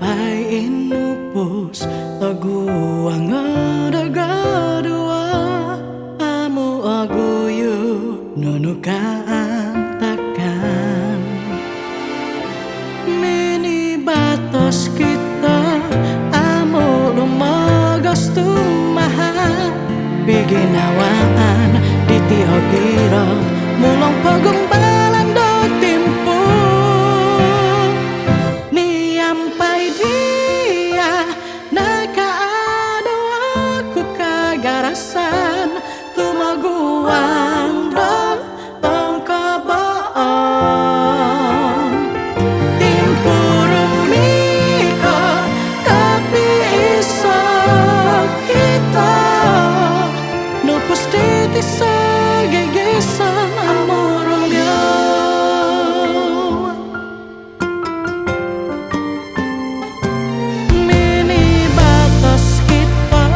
Pai inupus aguang adagadua amu aguyu nunukaan takkan mini batas kita amu lumagas tumaha biginawaan di tiogiro mulong pagumbalan do timpu niampai dia nakaado aku kagarasan tumaguang do tongkabaon timpurumiko tapi iso kita nupus titis gigisan amurumyo mini batas kita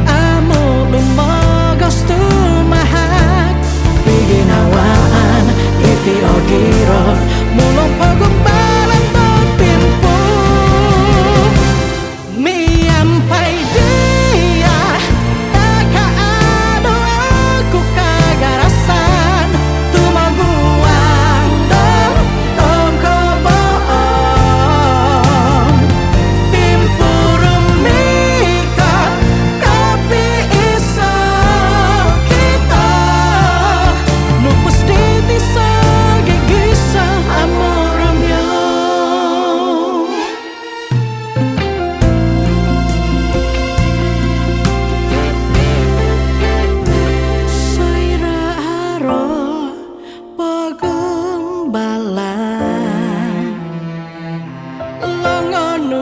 amu lumagas tumahat biginawaan iti ogiro mulong pagumbalan do timpo miampai dia nakaado aku kagarasan tumaguang do tongkabaon timpurumika tapi iso kita nupus titis gigisa amuramyo sairaro pagumbalan langono